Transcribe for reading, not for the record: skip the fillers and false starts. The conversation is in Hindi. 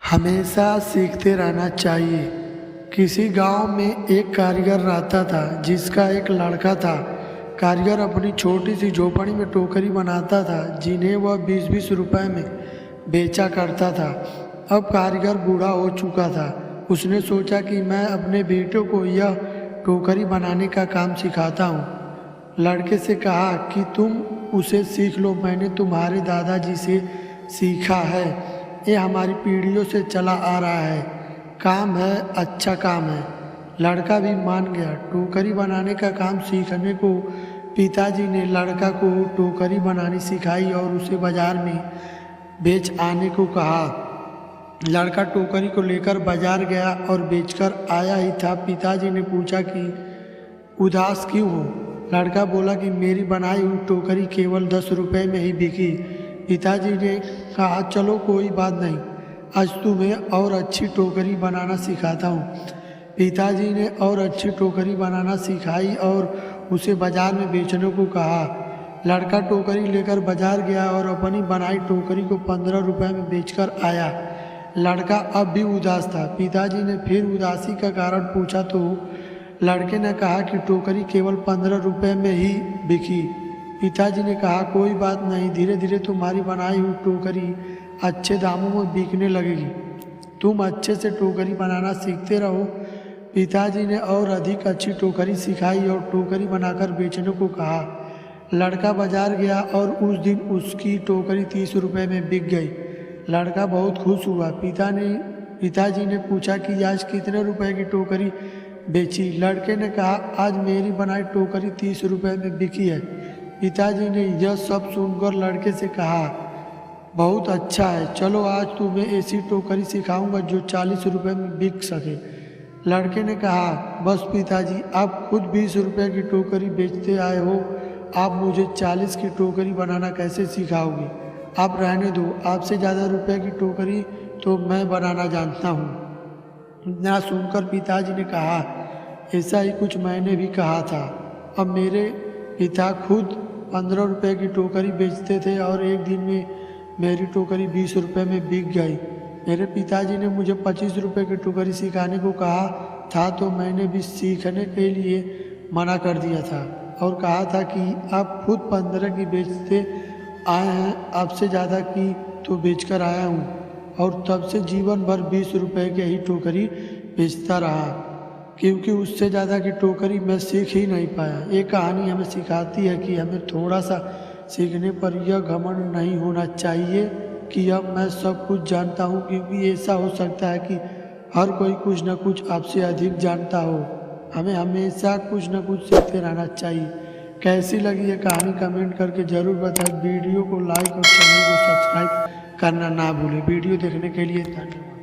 हमेशा सीखते रहना चाहिए। किसी गांव में एक कारीगर रहता था जिसका एक लड़का था। कारीगर अपनी छोटी सी झोपड़ी में टोकरी बनाता था जिन्हें वह 20-20 रुपए में बेचा करता था। अब कारीगर बूढ़ा हो चुका था। उसने सोचा कि मैं अपने बेटे को यह टोकरी बनाने का काम सिखाता हूँ। लड़के से कहा कि तुम उसे सीख लो, मैंने तुम्हारे दादाजी से सीखा है, ये हमारी पीढ़ियों से चला आ रहा है, काम है, अच्छा काम है। लड़का भी मान गया। टोकरी बनाने का काम सीखने को पिताजी ने लड़का को टोकरी बनानी सिखाई और उसे बाजार में बेच आने को कहा। लड़का टोकरी को लेकर बाजार गया और बेचकर आया ही था। पिताजी ने पूछा कि उदास क्यों हो? लड़का बोला कि मेरी बनाई हुई टोकरी केवल 10 रुपए में ही बिकी। पिताजी ने कहा चलो कोई बात नहीं, आज तुम्हें और अच्छी टोकरी बनाना सिखाता हूँ। पिताजी ने और अच्छी टोकरी बनाना सिखाई और उसे बाजार में बेचने को कहा। लड़का टोकरी लेकर बाजार गया और अपनी बनाई टोकरी को 15 रुपए में बेचकर आया। लड़का अब भी उदास था। पिताजी ने फिर उदासी का कारण पूछा तो लड़के ने कहा कि टोकरी केवल 15 रुपए में ही बिकी। पिताजी ने कहा कोई बात नहीं, धीरे धीरे तुम्हारी बनाई हुई टोकरी अच्छे दामों में बिकने लगेगी, तुम अच्छे से टोकरी बनाना सीखते रहो। पिताजी ने और अधिक अच्छी टोकरी सिखाई और टोकरी बनाकर बेचने को कहा। लड़का बाजार गया और उस दिन उसकी टोकरी 30 रुपए में बिक गई। लड़का बहुत खुश हुआ। पिताजी ने पूछा कि आज कितने रुपए की टोकरी बेची? लड़के ने कहा आज मेरी बनाई टोकरी 30 रुपए में बिकी है। पिताजी ने यह सब सुनकर लड़के से कहा बहुत अच्छा है, चलो आज तुम्हें ऐसी टोकरी सिखाऊंगा जो 40 रुपए में बिक सके। लड़के ने कहा बस पिताजी, आप खुद 20 रुपए की टोकरी बेचते आए हो, आप मुझे 40 की टोकरी बनाना कैसे सिखाओगे? आप रहने दो, आपसे ज़्यादा रुपए की टोकरी तो मैं बनाना जानता हूँ। इतना सुनकर पिताजी ने कहा ऐसा ही कुछ मैंने भी कहा था। अब मेरे पिता खुद 15 रुपए की टोकरी बेचते थे और एक दिन में मेरी टोकरी 20 रुपए में बिक गई। मेरे पिताजी ने मुझे 25 रुपए की टोकरी सिखाने को कहा था तो मैंने भी सीखने के लिए मना कर दिया था और कहा था कि आप खुद 15 की बेचते आए हैं, आपसे ज़्यादा की तो बेचकर आया हूँ। और तब से जीवन भर 20 रुपए के ही टोकरी बेचता रहा, क्योंकि उससे ज़्यादा की टोकरी मैं सीख ही नहीं पाया। ये कहानी हमें सिखाती है कि हमें थोड़ा सा सीखने पर यह घमंड नहीं होना चाहिए कि अब मैं सब कुछ जानता हूँ, क्योंकि ऐसा हो सकता है कि हर कोई कुछ न कुछ आपसे अधिक जानता हो। हमें हमेशा कुछ न कुछ सीखते रहना चाहिए। कैसी लगी ये कहानी कमेंट करके ज़रूर बताएं। वीडियो को लाइक और चैनल को सब्सक्राइब करना ना भूलें। वीडियो देखने के लिए धन्यवाद।